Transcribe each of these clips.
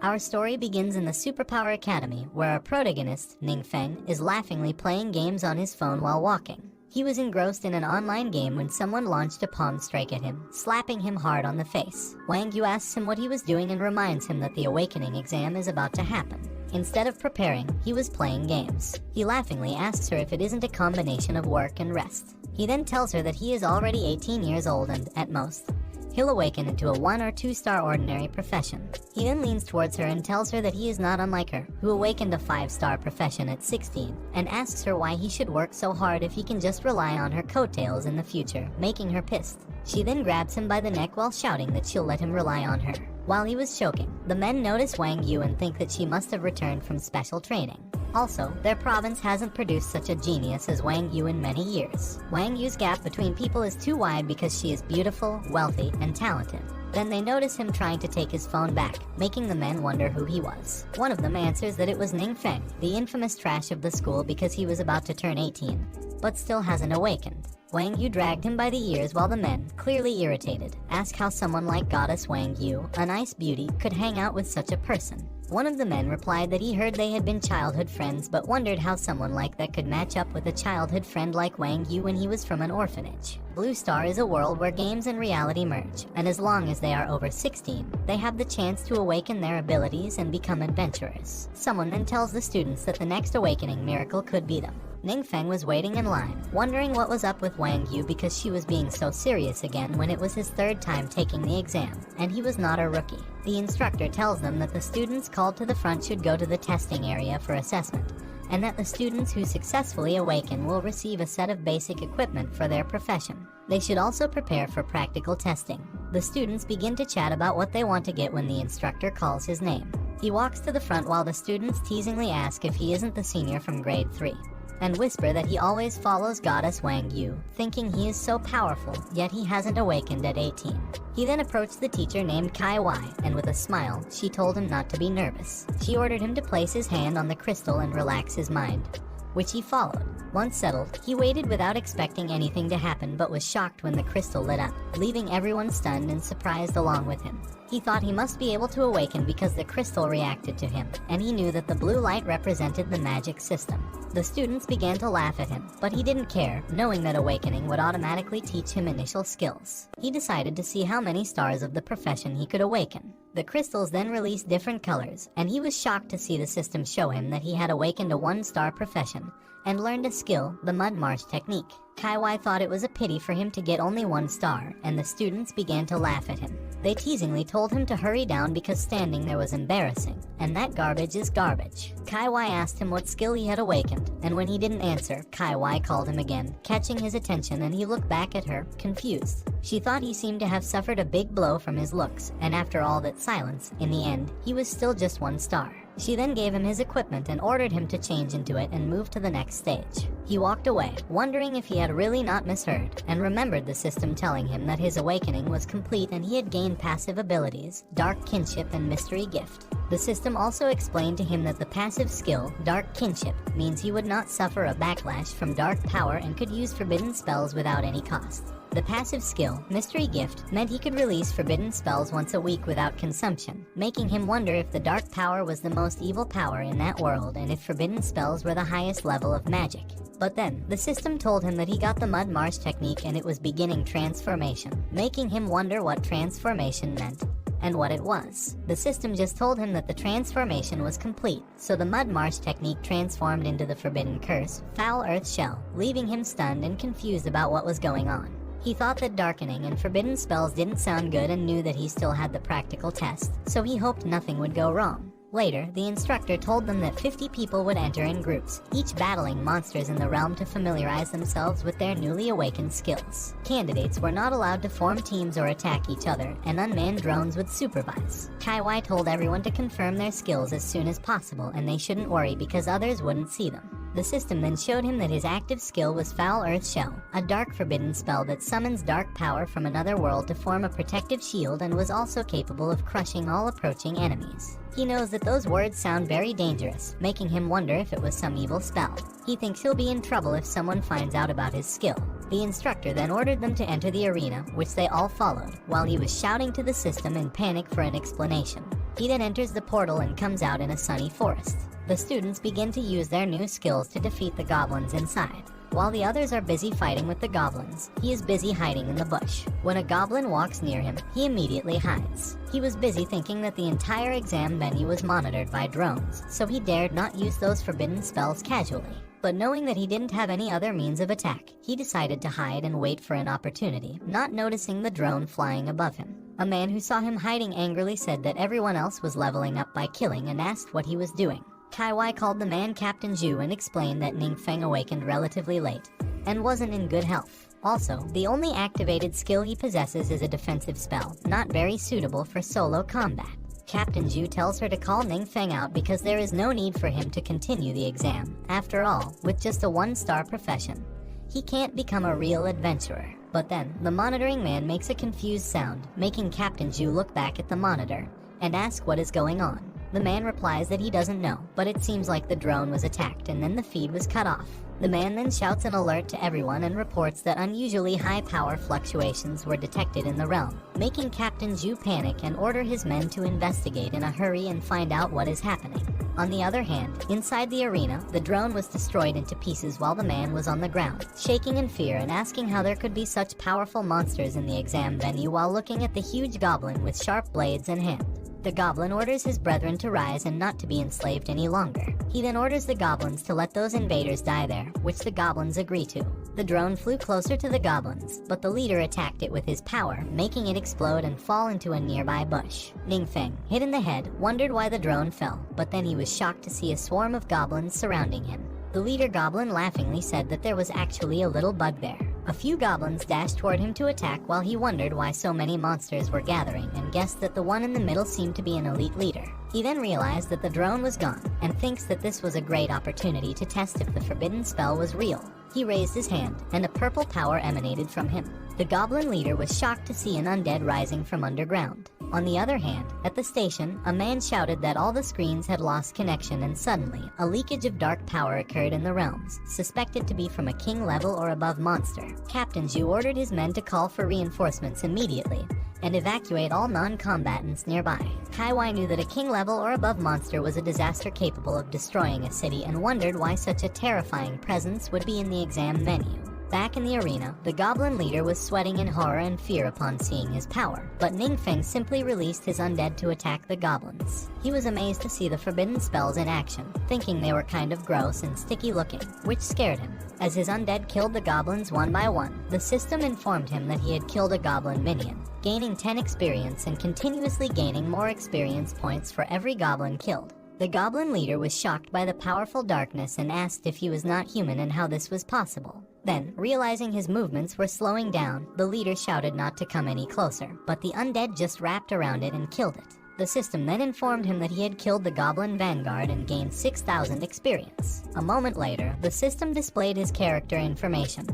Our story begins in the Superpower Academy, where our protagonist, Ningfeng, is laughingly playing games on his phone while walking. He was engrossed in an online game when someone launched a palm strike at him, slapping him hard on the face. Wang Yu asks him what he was doing and reminds him that the awakening exam is about to happen. Instead of preparing, he was playing games. He laughingly asks her if it isn't a combination of work and rest. He then tells her that he is already 18 years old and, at most, he'll awaken into a 1 or 2 star ordinary profession. He then leans towards her and tells her that he is not unlike her, who awakened a 5-star profession at 16, and asks her why he should work so hard if he can just rely on her coattails in the future, making her pissed. She then grabs him by the neck while shouting that she'll let him rely on her. While he was choking, the men notice Wang Yu and think that she must have returned from special training. Also, their province hasn't produced such a genius as Wang Yu in many years. Wang Yu's gap between people is too wide because she is beautiful, wealthy, and talented. Then they notice him trying to take his phone back, making the men wonder who he was. One of them answers that it was Ningfeng, the infamous trash of the school, because he was about to turn 18, but still hasn't awakened. Wang Yu dragged him by the ears while the men, clearly irritated, ask how someone like Goddess Wang Yu, a nice beauty, could hang out with such a person. One of the men replied that he heard they had been childhood friends but wondered how someone like that could match up with a childhood friend like Wang Yu when he was from an orphanage. Blue Star is a world where games and reality merge, and as long as they are over 16, they have the chance to awaken their abilities and become adventurers. Someone then tells the students that the next awakening miracle could be them. Ningfeng was waiting in line, wondering what was up with Wang Yu because she was being so serious again when it was his 3rd time taking the exam, and he was not a rookie. The instructor tells them that the students called to the front should go to the testing area for assessment, and that the students who successfully awaken will receive a set of basic equipment for their profession. They should also prepare for practical testing. The students begin to chat about what they want to get when the instructor calls his name. He walks to the front while the students teasingly ask if he isn't the senior from grade 3. And whisper that he always follows Goddess Wang Yu, thinking he is so powerful, yet he hasn't awakened at 18. He then approached the teacher named Kai Wai, and with a smile, she told him not to be nervous. She ordered him to place his hand on the crystal and relax his mind, which he followed. Once settled, he waited without expecting anything to happen but was shocked when the crystal lit up, leaving everyone stunned and surprised along with him. He thought he must be able to awaken because the crystal reacted to him, and he knew that the blue light represented the magic system. The students began to laugh at him, but he didn't care, knowing that awakening would automatically teach him initial skills. He decided to see how many stars of the profession he could awaken. The crystals then released different colors, and he was shocked to see the system show him that he had awakened a 1-star profession and learned a skill, the mud marsh technique. Kai Wai thought it was a pity for him to get only 1 star, and the students began to laugh at him. They teasingly told him to hurry down because standing there was embarrassing, and that garbage is garbage. Kai Wai asked him what skill he had awakened, and when he didn't answer, Kai Wai called him again, catching his attention, and he looked back at her, confused. She thought he seemed to have suffered a big blow from his looks, and after all that silence, in the end, he was still just 1 star. She then gave him his equipment and ordered him to change into it and move to the next stage. He walked away, wondering if he had really not misheard, and remembered the system telling him that his awakening was complete and he had gained passive abilities, Dark Kinship and Mystery Gift. The system also explained to him that the passive skill, Dark Kinship, means he would not suffer a backlash from dark power and could use forbidden spells without any cost. The passive skill, Mystery Gift, meant he could release forbidden spells once a week without consumption, making him wonder if the dark power was the most evil power in that world and if forbidden spells were the highest level of magic. But then, the system told him that he got the mud marsh technique and it was beginning transformation, making him wonder what transformation meant and what it was. The system just told him that the transformation was complete, so the mud marsh technique transformed into the forbidden curse, Foul Earth Shell, leaving him stunned and confused about what was going on. He thought that darkening and forbidden spells didn't sound good and knew that he still had the practical test, so he hoped nothing would go wrong. Later, the instructor told them that 50 people would enter in groups, each battling monsters in the realm to familiarize themselves with their newly awakened skills. Candidates were not allowed to form teams or attack each other, and unmanned drones would supervise. Kai Wai told everyone to confirm their skills as soon as possible, and they shouldn't worry because others wouldn't see them. The system then showed him that his active skill was Foul Earth Shell, a dark forbidden spell that summons dark power from another world to form a protective shield and was also capable of crushing all approaching enemies. He knows that those words sound very dangerous, making him wonder if it was some evil spell. He thinks he'll be in trouble if someone finds out about his skill. The instructor then ordered them to enter the arena, which they all followed, while he was shouting to the system in panic for an explanation. He then enters the portal and comes out in a sunny forest. The students begin to use their new skills to defeat the goblins inside. While the others are busy fighting with the goblins, he is busy hiding in the bush. When a goblin walks near him, he immediately hides. He was busy thinking that the entire exam venue was monitored by drones, so he dared not use those forbidden spells casually. But knowing that he didn't have any other means of attack, he decided to hide and wait for an opportunity, not noticing the drone flying above him. A man who saw him hiding angrily said that everyone else was leveling up by killing and asked what he was doing. Kaiwai called the man Captain Zhu and explained that Ningfeng awakened relatively late and wasn't in good health. Also, the only activated skill he possesses is a defensive spell, not very suitable for solo combat. Captain Zhu tells her to call Ningfeng out because there is no need for him to continue the exam. After all, with just a 1-star profession, he can't become a real adventurer. But then, the monitoring man makes a confused sound, making Captain Zhu look back at the monitor and ask what is going on. The man replies that he doesn't know, but it seems like the drone was attacked and then the feed was cut off. The man then shouts an alert to everyone and reports that unusually high power fluctuations were detected in the realm, making Captain Zhu panic and order his men to investigate in a hurry and find out what is happening. On the other hand, inside the arena, the drone was destroyed into pieces while the man was on the ground, shaking in fear and asking how there could be such powerful monsters in the exam venue while looking at the huge goblin with sharp blades in hand. The goblin orders his brethren to rise and not to be enslaved any longer. He then orders the goblins to let those invaders die there, which the goblins agree to. The drone flew closer to the goblins, but the leader attacked it with his power, making it explode and fall into a nearby bush. Ningfeng, hit in the head, wondered why the drone fell, but then he was shocked to see a swarm of goblins surrounding him. The leader goblin laughingly said that there was actually a little bug there. A few goblins dashed toward him to attack while he wondered why so many monsters were gathering and guessed that the one in the middle seemed to be an elite leader. He then realized that the drone was gone and thinks that this was a great opportunity to test if the forbidden spell was real. He raised his hand and a purple power emanated from him. The goblin leader was shocked to see an undead rising from underground. On the other hand, at the station, a man shouted that all the screens had lost connection and suddenly, a leakage of dark power occurred in the realms, suspected to be from a king level or above monster. Captain Zhu ordered his men to call for reinforcements immediately and evacuate all non-combatants nearby. Kaiwai knew that a king level or above monster was a disaster capable of destroying a city and wondered why such a terrifying presence would be in the exam venue. Back in the arena, the goblin leader was sweating in horror and fear upon seeing his power, but Ningfeng simply released his undead to attack the goblins. He was amazed to see the forbidden spells in action, thinking they were kind of gross and sticky looking, which scared him. As his undead killed the goblins one by one, the system informed him that he had killed a goblin minion, gaining 10 experience and continuously gaining more experience points for every goblin killed. The goblin leader was shocked by the powerful darkness and asked if he was not human and how this was possible. Then, realizing his movements were slowing down, the leader shouted not to come any closer, but the undead just wrapped around it and killed it. The system then informed him that he had killed the goblin vanguard and gained 6,000 experience. A moment later, the system displayed his character information.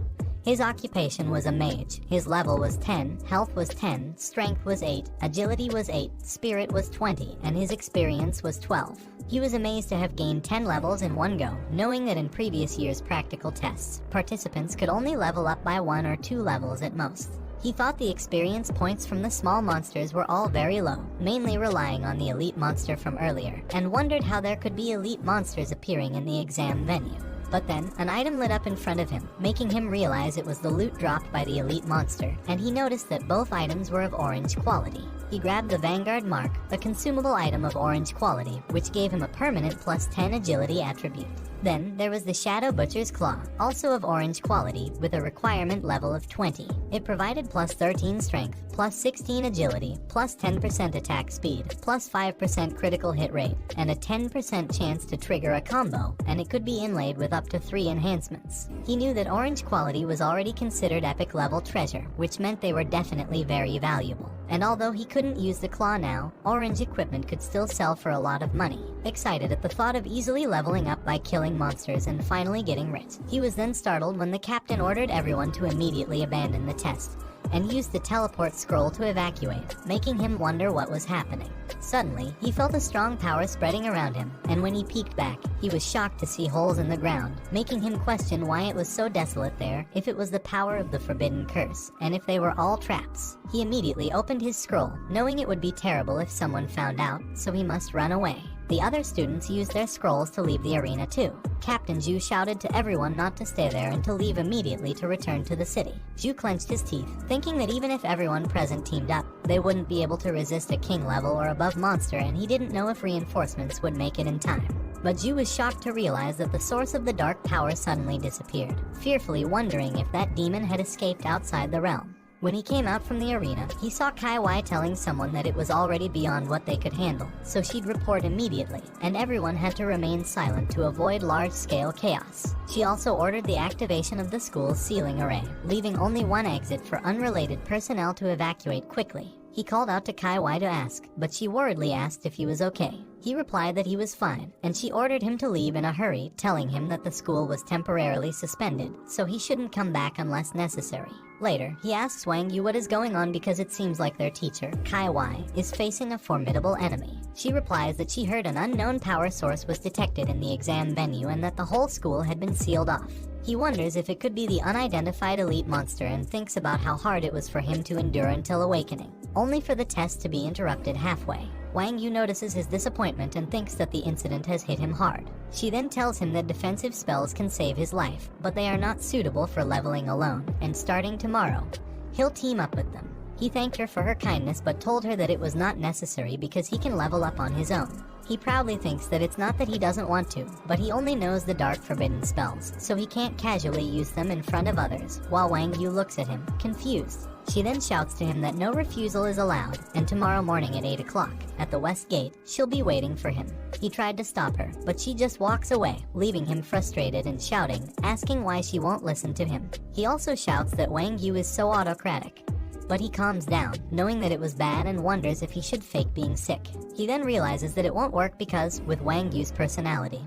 His occupation was a mage, his level was 10, health was 10, strength was 8, agility was 8, spirit was 20, and his experience was 12. He was amazed to have gained 10 levels in one go, knowing that in previous years' practical tests, participants could only level up by 1 or 2 levels at most. He thought the experience points from the small monsters were all very low, mainly relying on the elite monster from earlier, and wondered how there could be elite monsters appearing in the exam venue. But then, an item lit up in front of him, making him realize it was the loot dropped by the elite monster, and he noticed that both items were of orange quality. He grabbed the Vanguard Mark, a consumable item of orange quality, which gave him a permanent plus 10 agility attribute. Then, there was the Shadow Butcher's Claw, also of orange quality, with a requirement level of 20. It provided plus 13 strength, plus 16 agility, plus 10% attack speed, plus 5% critical hit rate, and a 10% chance to trigger a combo, and it could be inlaid with up to 3 enhancements. He knew that orange quality was already considered epic level treasure, which meant they were definitely very valuable. And although he couldn't use the claw now, orange equipment could still sell for a lot of money. Excited at the thought of easily leveling up by killing monsters and finally getting rich, he was then startled when the captain ordered everyone to immediately abandon the test and used the teleport scroll to evacuate, making him wonder what was happening. Suddenly, he felt a strong power spreading around him, and when he peeked back, he was shocked to see holes in the ground, making him question why it was so desolate there, if it was the power of the forbidden curse, and if they were all traps. He immediately opened his scroll, knowing it would be terrible if someone found out, so he must run away. The other students used their scrolls to leave the arena too. Captain Zhu shouted to everyone not to stay there and to leave immediately to return to the city. Zhu clenched his teeth, thinking that even if everyone present teamed up, they wouldn't be able to resist a king level or above monster, and he didn't know if reinforcements would make it in time. But Zhu was shocked to realize that the source of the dark power suddenly disappeared, fearfully wondering if that demon had escaped outside the realm. When he came out from the arena, he saw Kai Wai telling someone that it was already beyond what they could handle, so she'd report immediately, and everyone had to remain silent to avoid large-scale chaos. She also ordered the activation of the school's ceiling array, leaving only one exit for unrelated personnel to evacuate quickly. He called out to Kai Wai to ask, but she worriedly asked if he was okay. He replied that he was fine, and she ordered him to leave in a hurry, telling him that the school was temporarily suspended, so he shouldn't come back unless necessary. Later, he asks Wang Yu what is going on because it seems like their teacher, Kai Wai, is facing a formidable enemy. She replies that she heard an unknown power source was detected in the exam venue and that the whole school had been sealed off. He wonders if it could be the unidentified elite monster and thinks about how hard it was for him to endure until awakening, only for the test to be interrupted halfway. Wang Yu notices his disappointment and thinks that the incident has hit him hard. She then tells him that defensive spells can save his life, but they are not suitable for leveling alone, and starting tomorrow, he'll team up with them. He thanked her for her kindness but told her that it was not necessary because he can level up on his own. He proudly thinks that it's not that he doesn't want to, but he only knows the dark forbidden spells, so he can't casually use them in front of others, while Wang Yu looks at him, confused. She then shouts to him that no refusal is allowed, and tomorrow morning at 8 o'clock, at the west gate, she'll be waiting for him. He tried to stop her, but she just walks away, leaving him frustrated and shouting, asking why she won't listen to him. He also shouts that Wang Yu is so autocratic. But he calms down, knowing that it was bad, and wonders if he should fake being sick. He then realizes that it won't work because, with Wang Yu's personality,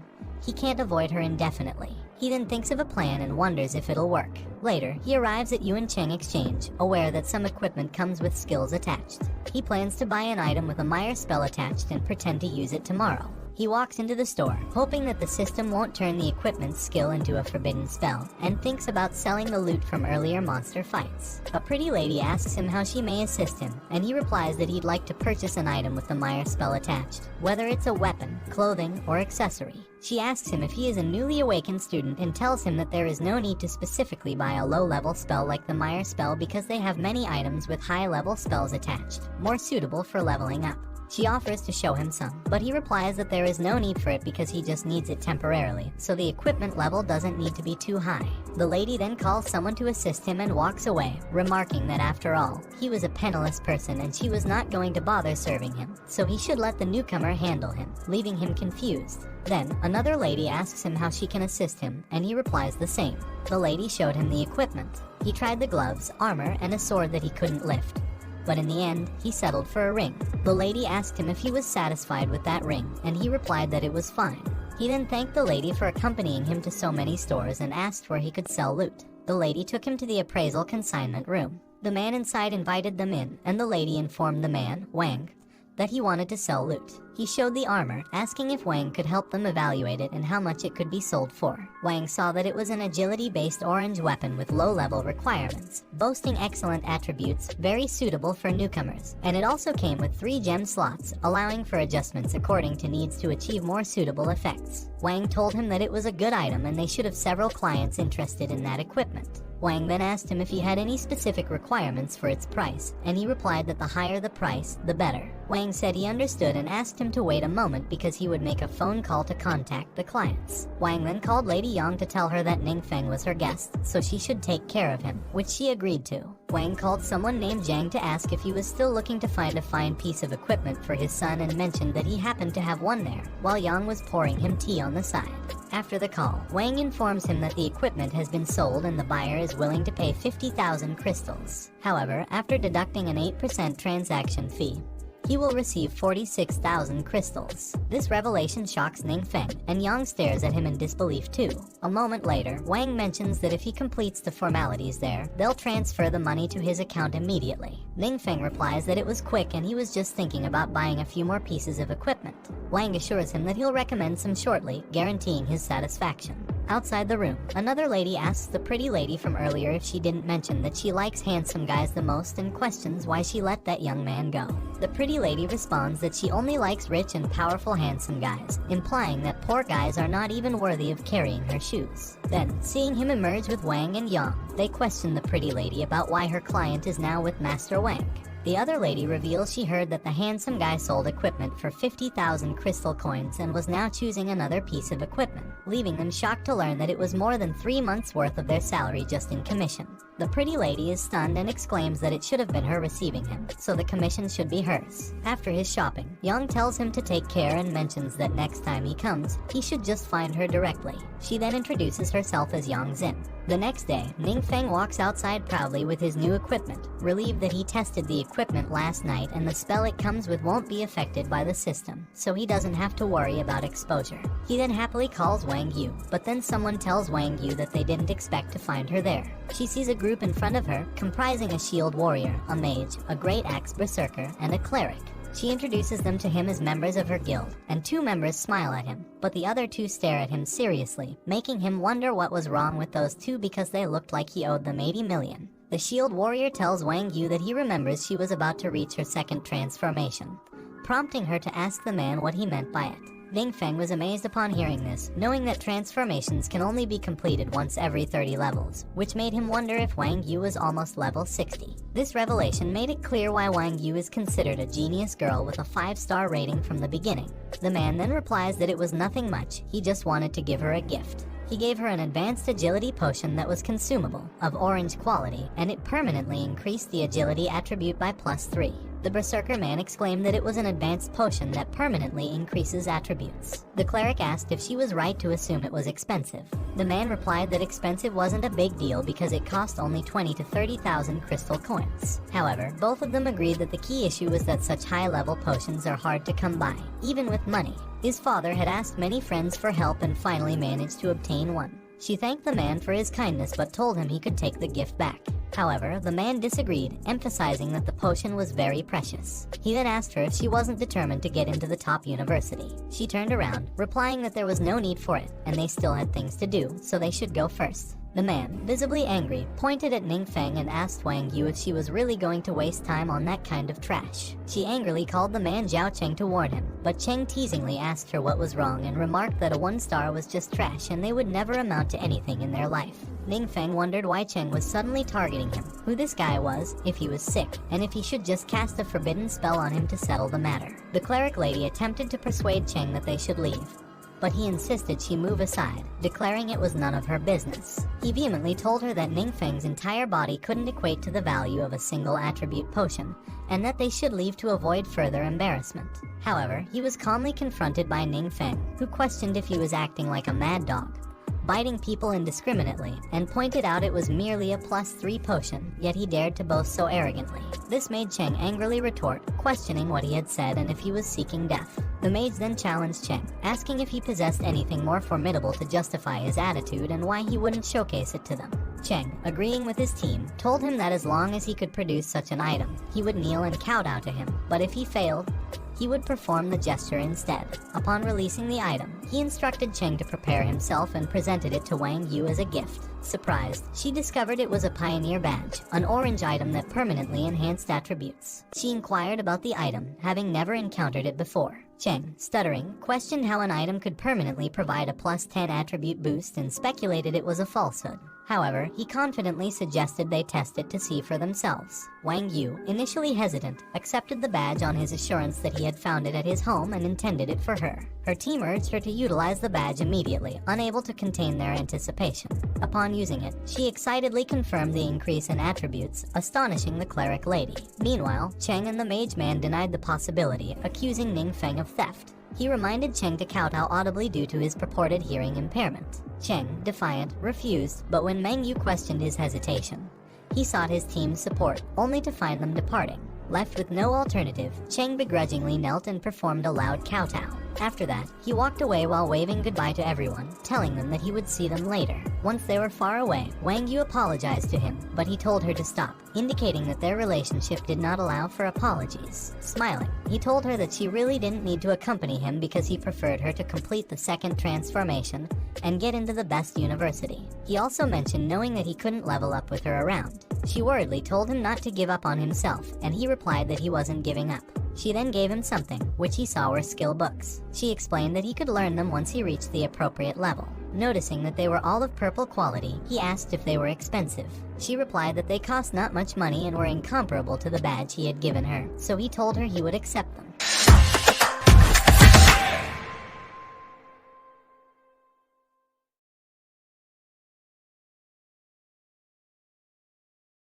he can't avoid her indefinitely. He then thinks of a plan and wonders if it'll work. Later, he arrives at Yuan Cheng Exchange, aware that some equipment comes with skills attached. He plans to buy an item with a Meyer spell attached and pretend to use it tomorrow. He walks into the store, hoping that the system won't turn the equipment's skill into a forbidden spell, and thinks about selling the loot from earlier monster fights. A pretty lady asks him how she may assist him, and he replies that he'd like to purchase an item with the Meyer spell attached, whether it's a weapon, clothing, or accessory. She asks him if he is a newly awakened student and tells him that there is no need to specifically buy a low-level spell like the Meyer spell because they have many items with high-level spells attached, more suitable for leveling up. She offers to show him some, but he replies that there is no need for it because he just needs it temporarily, so the equipment level doesn't need to be too high. The lady then calls someone to assist him and walks away, remarking that after all, he was a penniless person and she was not going to bother serving him, so he should let the newcomer handle him, leaving him confused. Then, another lady asks him how she can assist him, and he replies the same. The lady showed him the equipment. He tried the gloves, armor, and a sword that he couldn't lift. But in the end, he settled for a ring. The lady asked him if he was satisfied with that ring, and he replied that it was fine. He then thanked the lady for accompanying him to so many stores and asked where he could sell loot. The lady took him to the appraisal consignment room. The man inside invited them in, and the lady informed the man, Wang, that he wanted to sell loot. He showed the armor, asking if Wang could help them evaluate it and how much it could be sold for. Wang saw that it was an agility-based orange weapon with low-level requirements, boasting excellent attributes, very suitable for newcomers, and it also came with 3 gem slots, allowing for adjustments according to needs to achieve more suitable effects. Wang told him that it was a good item and they should have several clients interested in that equipment. Wang then asked him if he had any specific requirements for its price, and he replied that the higher the price, the better. Wang said he understood and asked him to wait a moment because he would make a phone call to contact the clients. Wang then called Lady Yang to tell her that Ningfeng was her guest, so she should take care of him, which she agreed to. Wang called someone named Zhang to ask if he was still looking to find a fine piece of equipment for his son and mentioned that he happened to have one there, while Yang was pouring him tea on the side. After the call, Wang informs him that the equipment has been sold and the buyer is willing to pay 50,000 crystals. However, after deducting an 8% transaction fee, he will receive 46,000 crystals. This revelation shocks Ning Feng, and Yang stares at him in disbelief too. A moment later, Wang mentions that if he completes the formalities there, they'll transfer the money to his account immediately. Ning Feng replies that it was quick and he was just thinking about buying a few more pieces of equipment. Wang assures him that he'll recommend some shortly, guaranteeing his satisfaction. Outside the room, another lady asks the pretty lady from earlier if she didn't mention that she likes handsome guys the most and questions why she let that young man go. The pretty lady responds that she only likes rich and powerful handsome guys, implying that poor guys are not even worthy of carrying her shoes. Then, seeing him emerge with Wang and Yang, they question the pretty lady about why her client is now with Master Wang. The other lady reveals she heard that the handsome guy sold equipment for 50,000 crystal coins and was now choosing another piece of equipment, leaving them shocked to learn that it was more than 3 months' worth of their salary just in commission. The pretty lady is stunned and exclaims that it should have been her receiving him, so the commission should be hers. After his shopping, Yang tells him to take care and mentions that next time he comes, he should just find her directly. She then introduces herself as Yang Xin. The next day, Ning Feng walks outside proudly with his new equipment, relieved that he tested the equipment last night and the spell it comes with won't be affected by the system, so he doesn't have to worry about exposure. He then happily calls Wang Yu, but then someone tells Wang Yu that they didn't expect to find her there. She sees a group in front of her, comprising a shield warrior, a mage, a great axe berserker, and a cleric. She introduces them to him as members of her guild, and 2 members smile at him, but the other 2 stare at him seriously, making him wonder what was wrong with those 2 because they looked like he owed them 80 million. The shield warrior tells Wang Yu that he remembers she was about to reach her second transformation, prompting her to ask the man what he meant by it. Ning Feng was amazed upon hearing this, knowing that transformations can only be completed once every 30 levels, which made him wonder if Wang Yu was almost level 60. This revelation made it clear why Wang Yu is considered a genius girl with a 5-star rating from the beginning. The man then replies that it was nothing much, he just wanted to give her a gift. He gave her an advanced agility potion that was consumable, of orange quality, and it permanently increased the agility attribute by +3. The Berserker man exclaimed that it was an advanced potion that permanently increases attributes. The cleric asked if she was right to assume it was expensive. The man replied that expensive wasn't a big deal because it cost only 20 to 30,000 crystal coins. However, both of them agreed that the key issue was that such high-level potions are hard to come by, even with money. His father had asked many friends for help and finally managed to obtain one. She thanked the man for his kindness but told him he could take the gift back. However, the man disagreed, emphasizing that the potion was very precious. He then asked her if she wasn't determined to get into the top university. She turned around, replying that there was no need for it, and they still had things to do, so they should go first. The man, visibly angry, pointed at Ning Feng and asked Wang Yu if she was really going to waste time on that kind of trash. She angrily called the man Zhao Cheng to warn him, but Cheng teasingly asked her what was wrong and remarked that a 1-star was just trash and they would never amount to anything in their life. Ning Feng wondered why Cheng was suddenly targeting him, who this guy was, if he was sick, and if he should just cast a forbidden spell on him to settle the matter. The cleric lady attempted to persuade Cheng that they should leave, but he insisted she move aside, declaring it was none of her business. He vehemently told her that Ning Feng's entire body couldn't equate to the value of a single attribute potion, and that they should leave to avoid further embarrassment. However, he was calmly confronted by Ning Feng, who questioned if he was acting like a mad dog, biting people indiscriminately, and pointed out it was merely a +3 potion, yet he dared to boast so arrogantly. This made Cheng angrily retort, questioning what he had said and if he was seeking death. The mage then challenged Cheng, asking if he possessed anything more formidable to justify his attitude and why he wouldn't showcase it to them. Cheng, agreeing with his team, told him that as long as he could produce such an item, he would kneel and kowtow to him, but if he failed, he would perform the gesture instead. Upon releasing the item, he instructed Cheng to prepare himself and presented it to Wang Yu as a gift. Surprised, she discovered it was a pioneer badge, an orange item that permanently enhanced attributes. She inquired about the item, having never encountered it before. Cheng, stuttering, questioned how an item could permanently provide a +10 attribute boost and speculated it was a falsehood. However, he confidently suggested they test it to see for themselves. Wang Yu, initially hesitant, accepted the badge on his assurance that he had found it at his home and intended it for her. Her team urged her to utilize the badge immediately, unable to contain their anticipation. Upon using it, she excitedly confirmed the increase in attributes, astonishing the cleric lady. Meanwhile, Cheng and the mage man denied the possibility, accusing Ning Feng of theft. He reminded Cheng to kowtow audibly due to his purported hearing impairment. Cheng, defiant, refused, but when Meng Yu questioned his hesitation, he sought his team's support, only to find them departing. Left with no alternative, Cheng begrudgingly knelt and performed a loud kowtow. After that, he walked away while waving goodbye to everyone, telling them that he would see them later. Once they were far away, Wang Yu apologized to him, but he told her to stop, indicating that their relationship did not allow for apologies. Smiling, he told her that she really didn't need to accompany him because he preferred her to complete the second transformation and get into the best university. He also mentioned knowing that he couldn't level up with her around. She worriedly told him not to give up on himself, and he replied that he wasn't giving up. She then gave him something, which he saw were skill books. She explained that he could learn them once he reached the appropriate level. Noticing that they were all of purple quality, he asked if they were expensive. She replied that they cost not much money and were incomparable to the badge he had given her, so he told her he would accept them.